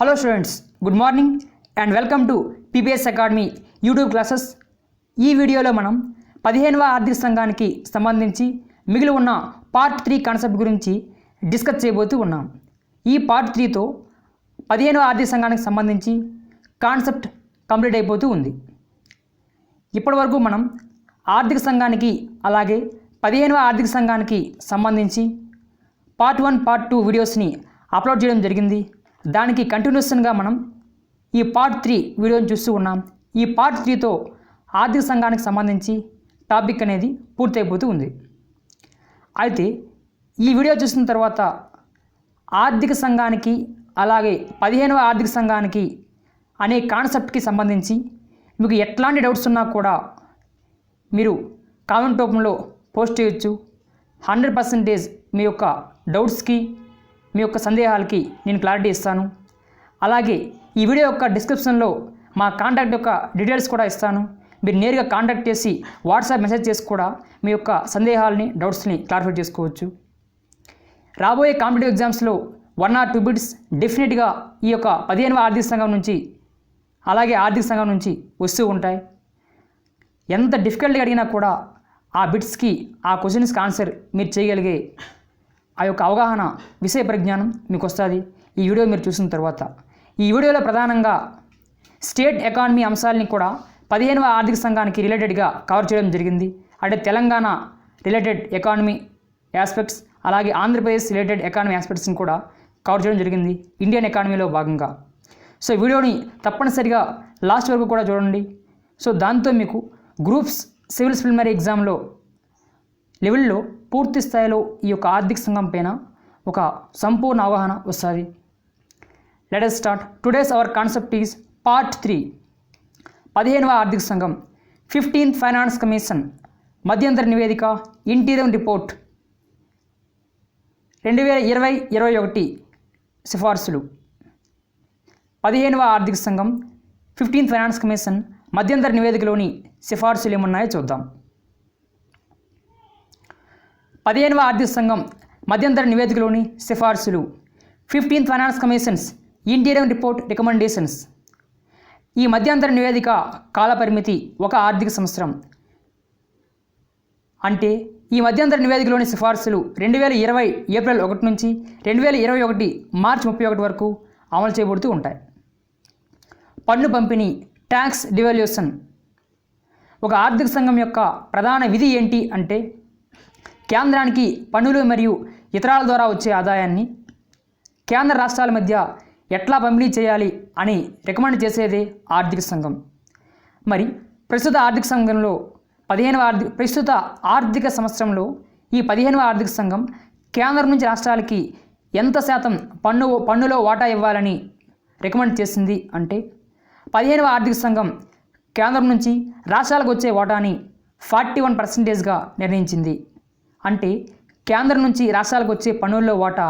Hello students, good morning and welcome to PPS academy YouTube classes. ఈ వీడియోలో మనం 15వ ఆర్థిక సంఘానికి సంబంధించి మిగిలి ఉన్న పార్ట్ 3 కాన్సెప్ట్ గురించి డిస్కస్ చేయబోతూ ఉన్నాం. ఈ పార్ట్ 3తో 15వ ఆర్థిక సంఘానికి సంబంధించి కాన్సెప్ట్ కంప్లీట్ అయిపోతూ ఉంది. ఇప్పటివరకు మనం ఆర్థిక సంఘానికి అలాగే 15వ ఆర్థిక సంఘానికి సంబంధించి పార్ట్ 1, పార్ట్ 2 వీడియోస్ని అప్లోడ్ చేయడం జరిగింది. దానికి కంటిన్యూషన్గా మనం ఈ పార్ట్ 3 వీడియోని చూస్తూ ఉన్నాం. ఈ పార్ట్ 3తో ఆర్థిక సంఘానికి సంబంధించి టాపిక్ అనేది పూర్తయిపోతూ ఉంది. అయితే ఈ వీడియో చూసిన తర్వాత ఆర్థిక సంఘానికి అలాగే 15వ ఆర్థిక సంఘానికి అనే కాన్సెప్ట్కి సంబంధించి మీకు ఎట్లాంటి డౌట్స్ ఉన్నా కూడా మీరు కామెంట్ రూపంలో పోస్ట్ చేయొచ్చు. 100% మీ యొక్క డౌట్స్కి మీ యొక్క సందేహాలకి నేను క్లారిటీ ఇస్తాను. అలాగే ఈ వీడియో యొక్క డిస్క్రిప్షన్లో మా కాంటాక్ట్ యొక్క డీటెయిల్స్ కూడా ఇస్తాను. మీరు నేరుగా కాంటాక్ట్ చేసి వాట్సాప్ మెసేజ్ చేసి కూడా మీ యొక్క సందేహాలని డౌట్స్ని క్లారిఫై చేసుకోవచ్చు. రాబోయే కాంపిటేటివ్ ఎగ్జామ్స్లో 1 or 2 బిట్స్ డెఫినెట్గా ఈ యొక్క 15వ ఆర్థిక సంఘం నుంచి అలాగే ఆర్థిక సంఘం నుంచి వస్తూ ఉంటాయి. ఎంత డిఫికల్ట్గా అడిగినా కూడా ఆ బిట్స్కి ఆ క్వశ్చన్స్కి ఆన్సర్ మీరు చేయగలిగే ఆ యొక్క అవగాహన, విషయ పరిజ్ఞానం మీకు వస్తుంది ఈ వీడియో మీరు చూసిన తర్వాత. ఈ వీడియోలో ప్రధానంగా స్టేట్ ఎకానమీ అంశాలని కూడా 15వ ఆర్థిక సంఘానికి రిలేటెడ్గా కవర్ చేయడం జరిగింది. అంటే తెలంగాణ రిలేటెడ్ ఎకానమీ ఆస్పెక్ట్స్ అలాగే ఆంధ్రప్రదేశ్ రిలేటెడ్ ఎకానమీ ఆస్పెక్ట్స్ని కూడా కవర్ చేయడం జరిగింది ఇండియన్ ఎకానమీలో భాగంగా. సో ఈ వీడియోని తప్పనిసరిగా లాస్ట్ వరకు కూడా చూడండి. సో దాంతో మీకు గ్రూప్స్ సివిల్స్ ప్రిలిమినరీ ఎగ్జామ్లో లెవెల్లో పూర్తి స్థాయిలో ఈ యొక్క ఆర్థిక సంఘం పైన ఒక సంపూర్ణ అవగాహన వస్తుంది. Let us start. Today's our concept is part 3, 15వ ఆర్థిక సంఘం, 15th ఫైనాన్స్ కమిషన్ మధ్యంతర నివేదిక, ఇంటీరియం రిపోర్ట్ 2020-21 సిఫార్సులు. 15వ ఆర్థిక సంఘం 15th ఫైనాన్స్ కమిషన్ మధ్యంతర నివేదికలోని సిఫార్సులు ఏమున్నాయో చూద్దాం. 15వ ఆర్థిక సంఘం మధ్యంతర నివేదికలోని సిఫార్సులు. 15th finance commissions interim report recommendations. ఈ మధ్యంతర నివేదిక కాలపరిమితి 1 ఆర్థిక సంవత్సరం. అంటే ఈ మధ్యంతర నివేదికలోని సిఫార్సులు 2020 ఏప్రిల్ 1 నుంచి 2021 మార్చి 31 వరకు అమలు చేయబడుతూ ఉంటాయి. పన్ను పంపిణీ, ట్యాక్స్ డివాల్యూషన్. ఒక ఆర్థిక సంఘం యొక్క ప్రధాన విధి ఏంటి అంటే కేంద్రానికి పన్నులు మరియు ఇతరాల ద్వారా వచ్చే ఆదాయాన్ని కేంద్ర రాష్ట్రాల మధ్య ఎట్లా పంపిణీ చేయాలి అని రికమెండ్ చేసేదే ఆర్థిక సంఘం. మరి ప్రస్తుత ఆర్థిక సంఘంలో ప్రస్తుత ఆర్థిక సంవత్సరంలో ఈ 15వ ఆర్థిక సంఘం కేంద్రం నుంచి రాష్ట్రాలకి ఎంత శాతం పన్నులో వాటా ఇవ్వాలని రికమెండ్ చేసింది అంటే 15వ ఆర్థిక సంఘం కేంద్రం నుంచి రాష్ట్రాలకు వచ్చే వాటాని 41%గా నిర్ణయించింది. అంటే కేంద్రం నుంచి రాష్ట్రాలకు వచ్చే పన్నుల్లో వాటా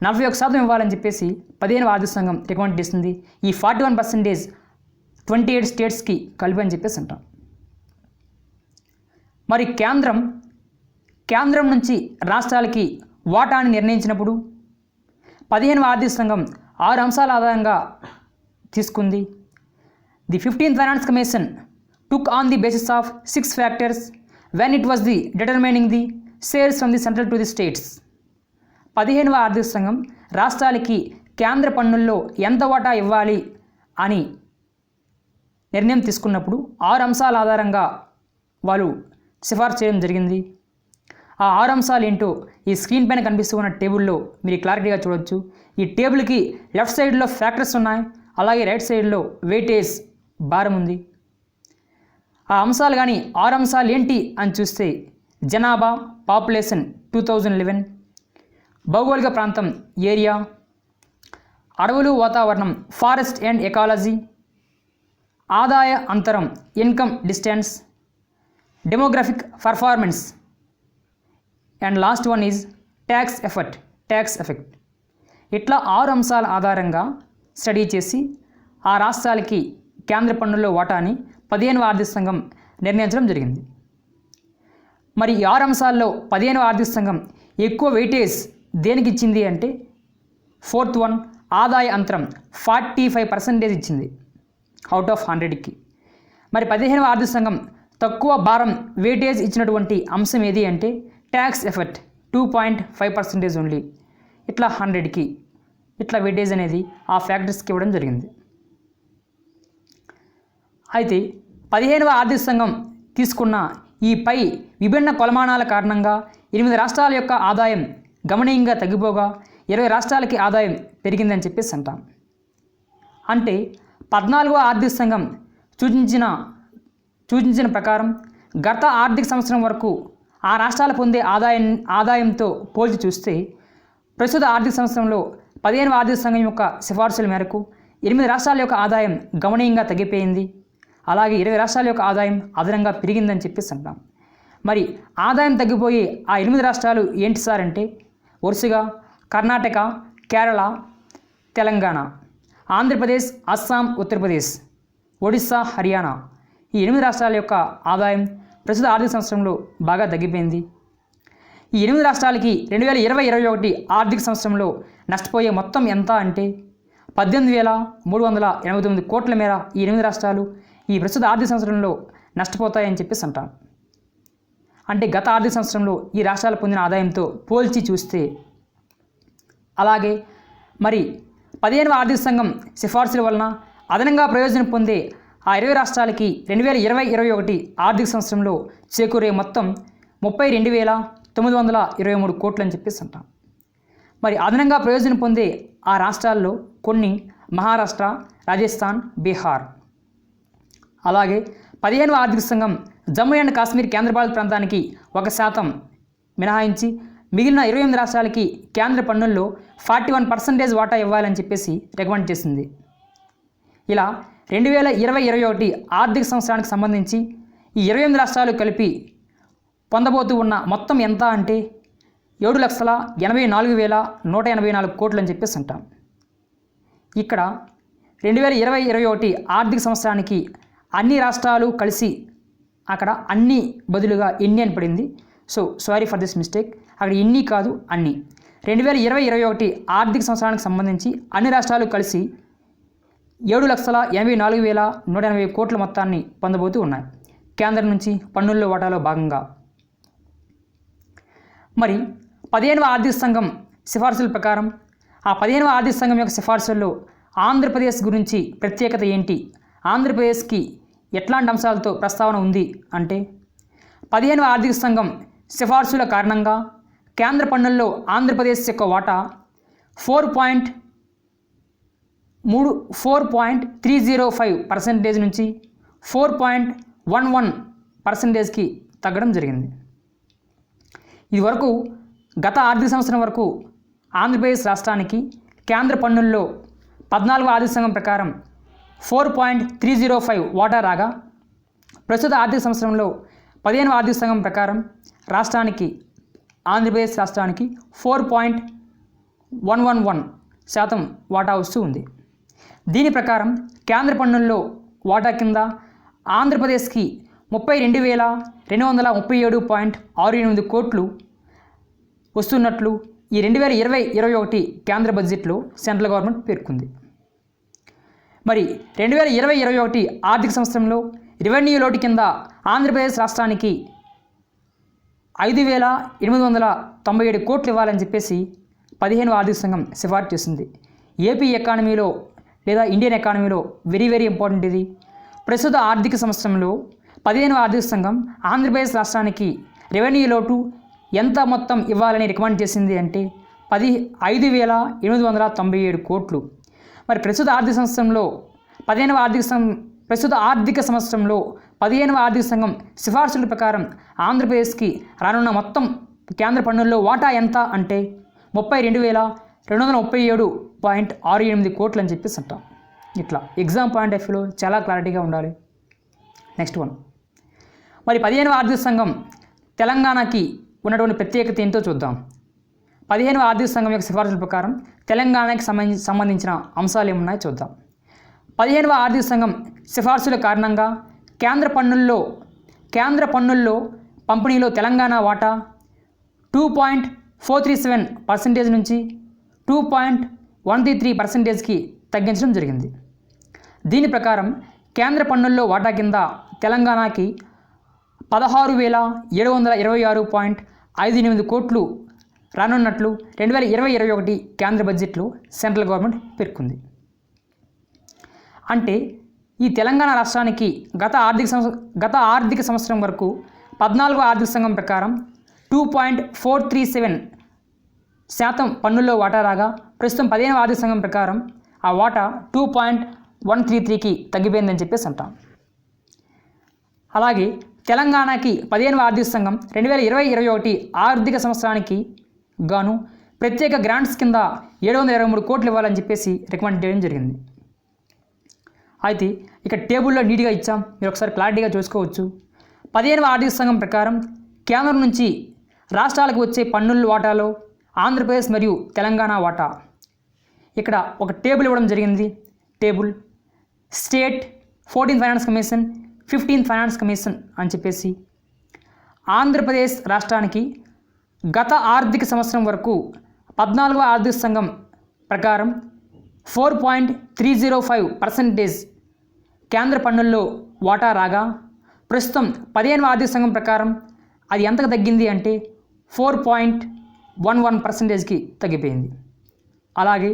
41% ఇవ్వాలని చెప్పేసి 15వ ఆర్థిక సంఘం రికమెండ్ చేస్తుంది. ఈ 41% 28 స్టేట్స్కి కలిపి అని చెప్పేసి అంటాం. మరి కేంద్రం నుంచి రాష్ట్రాలకి వాటాని నిర్ణయించినప్పుడు 15వ ఆర్థిక సంఘం 6 అంశాల ఆధారంగా తీసుకుంది. The 15th finance commission took on the basis of 6 factors when it was the determining the shares from the central to the states. 15వ ఆర్థిక సంఘం రాష్ట్రాలకి కేంద్ర పన్నుల్లో ఎంత వాటా ఇవ్వాలి అని నిర్ణయం తీసుకున్నప్పుడు 6 అంశాల ఆధారంగా వాళ్ళు సిఫార్సు చేయడం జరిగింది. ఆ 6 అంశాలు ఏంటో ఈ స్క్రీన్ పైన కనిపిస్తూ ఉన్న టేబుల్లో మీరు క్లారిటీగా చూడవచ్చు. ఈ టేబుల్కి లెఫ్ట్ సైడ్లో ఫ్యాక్టర్స్ ఉన్నాయి, అలాగే రైట్ సైడ్లో వెయిటేజ్ భారం ఉంది. ఆ అంశాలు కానీ 6 అంశాలు ఏంటి అని చూస్తే జనాభా పాపులేషన్ 2011, భౌగోళిక ప్రాంతం ఏరియా, అడవులు వాతావరణం ఫారెస్ట్ అండ్ ఎకాలజీ, ఆదాయ అంతరం income distance, demographic performance and last one is tax effect. ఇట్లా 6 అంశాల ఆధారంగా స్టడీ చేసి ఆ రాష్ట్రాలకి కేంద్ర పన్నుల్లో వాటాని 15వ ఆర్థిక సంఘం నిర్ణయించడం జరిగింది. మరి ఈ 6 అంశాల్లో 15వ ఆర్థిక సంఘం ఎక్కువ వెయిటేజ్ దేనికి ఇచ్చింది అంటే 4th వన్ ఆదాయ అంతరం 45% ఇచ్చింది అవుట్ ఆఫ్ 100కి. మరి 15వ ఆర్థిక సంఘం తక్కువ భారం వెయిటేజ్ ఇచ్చినటువంటి అంశం ఏది అంటే ట్యాక్స్ ఎఫెక్ట్ 2.5% ఓన్లీ. ఇట్లా 100కి ఇట్లా వెయిటేజ్ అనేది ఆ ఫ్యాక్టర్స్కి ఇవ్వడం జరిగింది. అయితే 15వ ఆర్థిక సంఘం తీసుకున్న ఈ పై విభిన్న కొలమానాల కారణంగా 8 రాష్ట్రాల యొక్క ఆదాయం గణనీయంగా తగ్గిపోగా 20 రాష్ట్రాలకి ఆదాయం పెరిగిందని చెప్పేసి అంటాం. అంటే 14వ ఆర్థిక సంఘం సూచించిన ప్రకారం గత ఆర్థిక సంవత్సరం వరకు ఆ రాష్ట్రాలు పొందే ఆదాయంతో పోల్చి చూస్తే ప్రస్తుత ఆర్థిక సంవత్సరంలో 15వ ఆర్థిక సంఘం యొక్క సిఫార్సుల మేరకు 8 రాష్ట్రాల యొక్క ఆదాయం గణనీయంగా తగ్గిపోయింది. అలాగే 20 రాష్ట్రాల యొక్క ఆదాయం అదనంగా పెరిగిందని చెప్పేసి అంటాం. మరి ఆదాయం తగ్గిపోయి ఆ 8 రాష్ట్రాలు ఏంటి సార్ అంటే వరుసగా కర్ణాటక, కేరళ, తెలంగాణ, ఆంధ్రప్రదేశ్, అస్సాం, ఉత్తరప్రదేశ్, ఒడిస్సా, హర్యానా. ఈ 8 రాష్ట్రాల యొక్క ఆదాయం ప్రస్తుత ఆర్థిక సంవత్సరంలో బాగా తగ్గిపోయింది. ఈ 8 రాష్ట్రాలకి 2020-21 ఆర్థిక సంవత్సరంలో నష్టపోయే మొత్తం ఎంత అంటే 18,389 కోట్ల మేర ఈ 8 రాష్ట్రాలు ఈ ప్రస్తుత ఆర్థిక సంవత్సరంలో నష్టపోతాయని చెప్పేసి అంటాం. అంటే గత ఆర్థిక సంవత్సరంలో ఈ రాష్ట్రాలు పొందిన ఆదాయంతో పోల్చి చూస్తే. అలాగే మరి 15వ ఆర్థిక సంఘం సిఫార్సుల వలన అదనంగా ప్రయోజనం పొందే ఆ 20 రాష్ట్రాలకి 2020-21 ఆర్థిక సంవత్సరంలో చేకూరే మొత్తం 32,923 కోట్లు అని చెప్పేసి అంటాం. మరి అదనంగా ప్రయోజనం పొందే ఆ రాష్ట్రాల్లో కొన్ని మహారాష్ట్ర, రాజస్థాన్, బీహార్. అలాగే 15వ ఆర్థిక సంఘం జమ్మూ అండ్ కాశ్మీర్ కేంద్రపాలిత ప్రాంతానికి 1% మినహాయించి మిగిలిన 28 రాష్ట్రాలకి కేంద్ర పన్నుల్లో 41% వాటా ఇవ్వాలని చెప్పేసి రికమెండ్ చేసింది. ఇలా 2020-21 ఆర్థిక సంవత్సరానికి సంబంధించి ఈ 28 రాష్ట్రాలు కలిపి పొందబోతూ ఉన్న మొత్తం ఎంత అంటే 7,84,184 కోట్లు అని చెప్పేసి అంటాం. ఇక్కడ 2020-21 ఆర్థిక సంవత్సరానికి అన్ని రాష్ట్రాలు కలిసి అక్కడ అన్ని బదులుగా ఎన్ని అని పడింది. So sorry for this mistake. అక్కడ ఎన్ని కాదు అన్ని. 2020-21 ఆర్థిక సంవత్సరానికి సంబంధించి అన్ని రాష్ట్రాలు కలిసి 7,84,180 కోట్ల మొత్తాన్ని పొందబోతూ ఉన్నాయి కేంద్రం నుంచి పన్నుల్లో వాటాలో భాగంగా. మరి 15వ ఆర్థిక సంఘం సిఫార్సుల ప్రకారం ఆ 15వ ఆర్థిక సంఘం యొక్క సిఫార్సుల్లో ఆంధ్రప్రదేశ్ గురించి ప్రత్యేకత ఏంటి, ఆంధ్రప్రదేశ్కి ఎట్లాంటి అంశాలతో ప్రస్తావన ఉంది అంటే 15వ ఆర్థిక సంఘం సిఫార్సుల కారణంగా కేంద్ర పన్నుల్లో ఆంధ్రప్రదేశ్ యొక్క వాటా 4.305% నుంచి 4.11%కి తగ్గడం జరిగింది. ఇది వరకు గత ఆర్థిక సంవత్సరం వరకు ఆంధ్రప్రదేశ్ రాష్ట్రానికి కేంద్ర పన్నుల్లో 14వ ఆర్థిక సంఘం ప్రకారం 4.305 వాటా రాగా ప్రస్తుత ఆర్థిక సంవత్సరంలో 15వ ఆర్థిక సంఘం ప్రకారం రాష్ట్రానికి ఆంధ్రప్రదేశ్ రాష్ట్రానికి 4.111% వాటా వస్తూ ఉంది. దీని ప్రకారం కేంద్ర పన్నుల్లో వాటా కింద ఆంధ్రప్రదేశ్కి 32,237.68 కోట్లు వస్తున్నట్లు ఈ 2020-21 కేంద్ర బడ్జెట్లో సెంట్రల్ గవర్నమెంట్ పేర్కొంది. మరి 2020-21 ఆర్థిక సంవత్సరంలో రెవెన్యూ లోటు కింద ఆంధ్రప్రదేశ్ రాష్ట్రానికి 5,897 కోట్లు ఇవ్వాలని చెప్పేసి 15వ ఆర్థిక సంఘం సిఫార్సు చేసింది. ఏపీ ఎకానమీలో లేదా ఇండియన్ ఎకానమీలో వెరీ వెరీ ఇంపార్టెంట్ ఇది. ప్రస్తుత ఆర్థిక సంవత్సరంలో 15వ ఆర్థిక సంఘం ఆంధ్రప్రదేశ్ రాష్ట్రానికి రెవెన్యూ లోటు ఎంత మొత్తం ఇవ్వాలని రికమెండ్ చేసింది అంటే 5,897 కోట్లు. మరి ప్రస్తుత ఆర్థిక సంవత్సరంలో 15వ ఆర్థిక సంవత్సరంలో 15వ ఆర్థిక సంఘం సిఫార్సుల ప్రకారం ఆంధ్రప్రదేశ్కి రానున్న మొత్తం కేంద్ర పన్నుల్లో వాటా ఎంత అంటే 32,237.68 కోట్లు అని చెప్పేసి అంటాం. ఇట్లా ఎగ్జామ్ పాయింట్ ఆఫ్ వ్యూలో చాలా క్లారిటీగా ఉండాలి. Next one. మరి 15వ ఆర్థిక సంఘం తెలంగాణకి ఉన్నటువంటి ప్రత్యేకత ఏంటో చూద్దాం. 15వ ఆర్థిక సంఘం యొక్క సిఫార్సుల ప్రకారం తెలంగాణకి సంబంధించిన అంశాలు ఏమున్నాయో చూద్దాం. 15వ ఆర్థిక సంఘం సిఫార్సుల కారణంగా కేంద్ర పన్నుల్లో పంపిణీలో తెలంగాణ వాటా 2.437% నుంచి 133%కి తగ్గించడం జరిగింది. దీని ప్రకారం కేంద్ర పన్నుల్లో వాటా కింద తెలంగాణకి 16,726.58 కోట్లు రానున్నట్లు 2020-21 కేంద్ర బడ్జెట్లో సెంట్రల్ గవర్నమెంట్ పేర్కొంది. అంటే ఈ తెలంగాణ రాష్ట్రానికి గత ఆర్థిక సంవత్సరం వరకు 14వ ఆర్థిక సంఘం ప్రకారం 2.437% పన్నుల్లో వాటా రాగా ప్రస్తుతం 15వ ఆర్థిక సంఘం ప్రకారం ఆ వాటా 2.133కి తగ్గిపోయిందని చెప్పేసి అంటాం. అలాగే తెలంగాణకి 15వ ఆర్థిక సంఘం 2020-21 ఆర్థిక సంవత్సరానికి గాను ప్రత్యేక గ్రాంట్స్ కింద 723 కోట్లు ఇవ్వాలని చెప్పేసి రికమెండ్ చేయడం జరిగింది. అయితే ఇక టేబుల్లో నీట్గా ఇచ్చాం, మీరు ఒకసారి క్లారిటీగా చూసుకోవచ్చు. 15వ ఆర్థిక సంఘం ప్రకారం కేంద్రం నుంచి రాష్ట్రాలకు వచ్చే పన్నుల వాటాలో ఆంధ్రప్రదేశ్ మరియు తెలంగాణ వాటా ఇక్కడ ఒక టేబుల్ ఇవ్వడం జరిగింది. Table state 14th finance commission, 15th finance commission అని చెప్పేసి ఆంధ్రప్రదేశ్ రాష్ట్రానికి గత ఆర్థిక సంవత్సరం వరకు 14వ ఆర్థిక సంఘం ప్రకారం 4.305% కేంద్ర పన్నుల్లో వాటా రాగా ప్రస్తుతం 15వ ఆర్థిక సంఘం ప్రకారం అది ఎంతకు తగ్గింది అంటే 4.11%కి తగ్గిపోయింది. అలాగే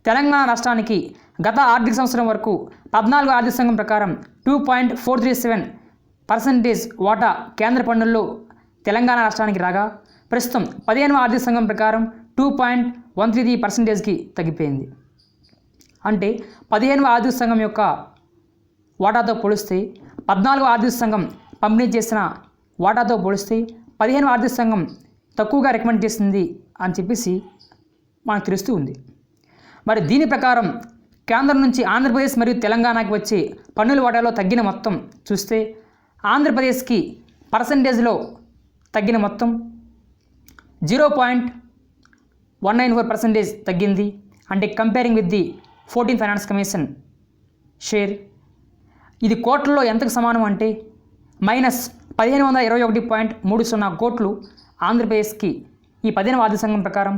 తెలంగాణ రాష్ట్రానికి గత ఆర్థిక సంవత్సరం వరకు 14వ ఆర్థిక సంఘం ప్రకారం 2.437% వాటా కేంద్ర పన్నుల్లో తెలంగాణ రాష్ట్రానికి రాగా ప్రస్తుతం 15వ ఆర్థిక సంఘం ప్రకారం 2.133%కి తగ్గిపోయింది. అంటే 15వ ఆర్థిక సంఘం యొక్క వాటాతో పోలిస్తే 14వ ఆర్థిక సంఘం పంపిణీ చేసిన వాటాతో పోలిస్తే 15వ ఆర్థిక సంఘం తక్కువగా రికమెండ్ చేసింది అని చెప్పేసి మనకు తెలుస్తూ ఉంది. మరి దీని ప్రకారం కేంద్రం నుంచి ఆంధ్రప్రదేశ్ మరియు తెలంగాణకి వచ్చే పన్నుల వాటాలో తగ్గిన మొత్తం చూస్తే ఆంధ్రప్రదేశ్కి పర్సంటేజ్లో తగ్గిన మొత్తం 0.194% తగ్గింది. అంటే comparing with the 14th finance commission share ఇది కోట్లలో ఎంతకు సమానం అంటే -1521.30 కోట్లు ఆంధ్రప్రదేశ్కి ఈ 15వ ఆర్థిక సంఘం ప్రకారం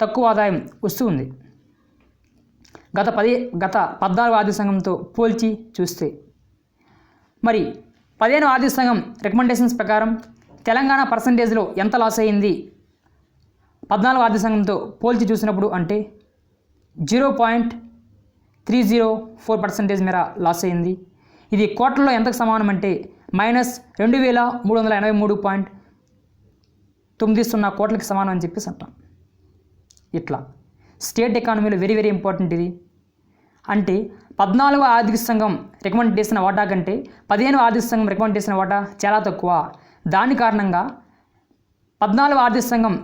తక్కువ ఆదాయం వస్తూ ఉంది. గత 14వ ఆర్థిక సంఘంతో పోల్చి చూస్తే మరి 15వ ఆర్థిక సంఘం రికమెండేషన్స్ ప్రకారం తెలంగాణ పర్సంటేజ్లో ఎంత లాస్ అయ్యింది 14వ ఆర్థిక సంఘంతో పోల్చి చూసినప్పుడు అంటే 0.304% మేర లాస్ అయింది. ఇది కోట్లలో ఎంతకు సమానం అంటే -2383.90 కోట్లకి సమానం అని చెప్పేసి అంటాం. ఇట్లా స్టేట్ ఎకానమీలో వెరీ వెరీ ఇంపార్టెంట్ ఇది. అంటే 14వ ఆర్థిక సంఘం రికమెండ్ చేసిన వాటా కంటే 15వ ఆర్థిక సంఘం రికమెండ్ చేసిన వాటా చాలా తక్కువ. దాని కారణంగా 14వ ఆర్థిక సంఘం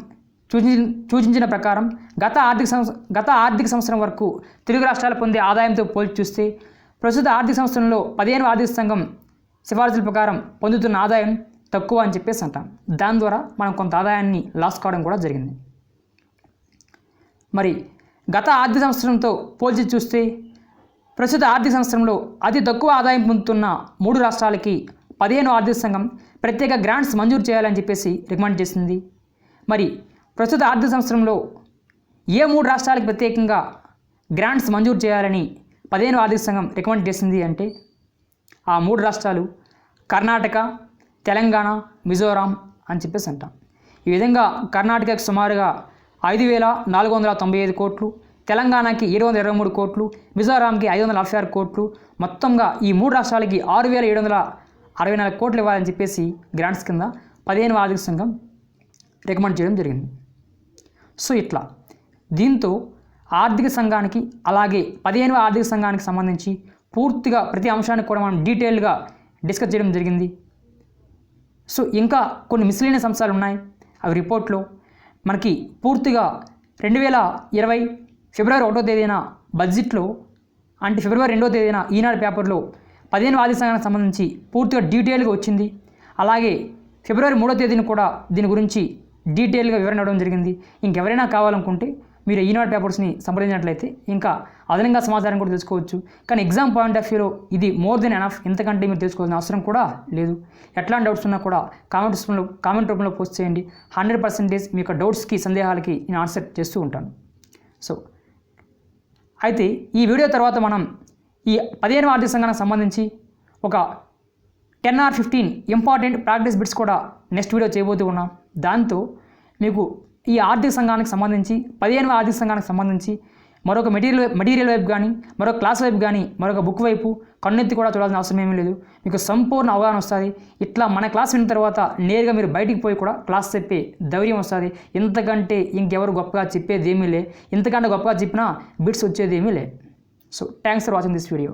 సూచించిన ప్రకారం గత ఆర్థిక సంవత్సరం వరకు తెలుగు రాష్ట్రాలు పొందే ఆదాయంతో పోల్చి చూస్తే ప్రస్తుత ఆర్థిక సంవత్సరంలో 15వ ఆర్థిక సంఘం సిఫార్సుల ప్రకారం పొందుతున్న ఆదాయం తక్కువ అని చెప్పేసి అంటాం. దాని ద్వారా మనం కొంత ఆదాయాన్ని లాస్ కావడం కూడా జరిగింది. మరి గత ఆర్థిక సంవత్సరంతో పోల్చి చూస్తే ప్రస్తుత ఆర్థిక సంవత్సరంలో అతి తక్కువ ఆదాయం పొందుతున్న 3 రాష్ట్రాలకి 15వ ఆర్థిక సంఘం ప్రత్యేక గ్రాంట్స్ మంజూరు చేయాలని చెప్పేసి రికమెండ్ చేసింది. మరి ప్రస్తుత ఆర్థిక సంవత్సరంలో ఏ 3 రాష్ట్రాలకు ప్రత్యేకంగా గ్రాంట్స్ మంజూరు చేయాలని 15వ ఆర్థిక సంఘం రికమెండ్ చేసింది అంటే ఆ 3 రాష్ట్రాలు కర్ణాటక, తెలంగాణ, మిజోరాం అని చెప్పేసి అంటాం. ఈ విధంగా కర్ణాటకకు సుమారుగా 5,495 కోట్లు, తెలంగాణకి 723 కోట్లు, మిజోరాంకి 546 కోట్లు, మొత్తంగా ఈ 3 రాష్ట్రాలకి 6,764 కోట్లు ఇవ్వాలని చెప్పేసి గ్రాంట్స్ కింద 15వ ఆర్థిక సంఘం రికమెండ్ చేయడం జరిగింది. సో ఇట్లా దీంతో ఆర్థిక సంఘానికి అలాగే 15వ ఆర్థిక సంఘానికి సంబంధించి పూర్తిగా ప్రతి అంశానికి కూడా మనం డీటెయిల్గా డిస్కస్ చేయడం జరిగింది. సో ఇంకా కొన్ని మిస్లీనియస్ అంశాలు ఉన్నాయి. అవి రిపోర్ట్లో మనకి పూర్తిగా 2020 ఫిబ్రవరి 1వ తేదీన బడ్జెట్లో అంటే ఫిబ్రవరి 2వ తేదీన ఈనాడు పేపర్లో 15వ ఆర్థిక సంఘానికి సంబంధించి పూర్తిగా డీటెయిల్గా వచ్చింది. అలాగే ఫిబ్రవరి 3వ తేదీన కూడా దీని గురించి డీటెయిల్గా వివరణ ఇవ్వడం జరిగింది. ఇంకెవరైనా కావాలనుకుంటే మీరు ఈనాడు పేపర్స్ని సంప్రదించినట్లయితే ఇంకా అదనంగా సమాచారం కూడా తెలుసుకోవచ్చు. కానీ ఎగ్జామ్ పాయింట్ ఆఫ్ వ్యూలో ఇది మోర్ దెన్ ఎనఫ్. ఇంతకంటే మీరు తెలుసుకోవాల్సిన అవసరం కూడా లేదు. ఎట్లాంటి డౌట్స్ ఉన్నా కూడా కామెంట్ రూపంలో పోస్ట్ చేయండి. 100% మీ యొక్క డౌట్స్కి సందేహాలకి నేను ఆన్సర్ చేస్తూ ఉంటాను. సో అయితే ఈ వీడియో తర్వాత మనం ఈ 15వ ఆర్థిక సంఘానికి సంబంధించి ఒక 10 or 15 ఇంపార్టెంట్ ప్రాక్టీస్ బిట్స్ కూడా నెక్స్ట్ వీడియో చేయబోతూ ఉన్నాం. దాంతో మీకు ఈ ఆర్థిక సంఘానికి సంబంధించి 15వ ఆర్థిక సంఘానికి సంబంధించి మరొక మెటీరియల్ వైపు కానీ, మరొక క్లాస్ వైపు కానీ, మరొక బుక్ వైపు కన్నెత్తి కూడా చూడాల్సిన అవసరం ఏమీ లేదు. మీకు సంపూర్ణ అవగాహన వస్తుంది. ఇట్లా మన క్లాస్ విన్న తర్వాత నేరుగా మీరు బయటికి పోయి కూడా క్లాస్ చెప్పే ధైర్యం వస్తుంది. ఇంతకంటే ఇంకెవరు గొప్పగా చెప్పేది ఏమీ లే. ఇంతకంటే గొప్పగా చెప్పినా బిట్స్ వచ్చేది ఏమీ లే. So thanks for watching this video.